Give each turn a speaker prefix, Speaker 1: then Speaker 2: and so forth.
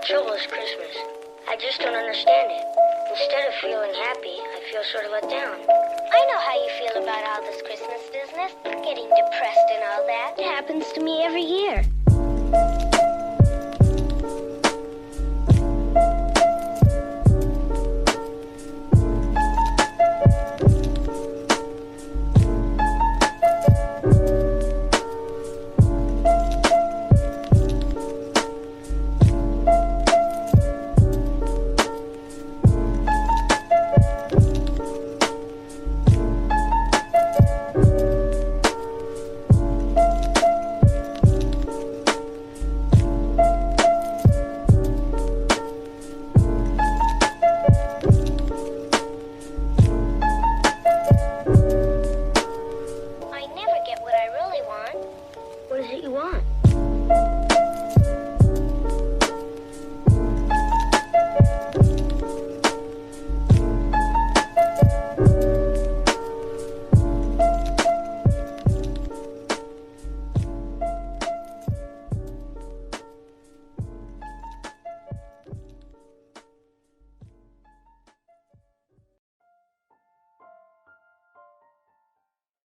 Speaker 1: trouble is Christmas. I just don't understand it. Instead of feeling happy, I feel sort of let down.
Speaker 2: I know how you feel about all this Christmas business. Getting depressed and all that. It happens to me every year.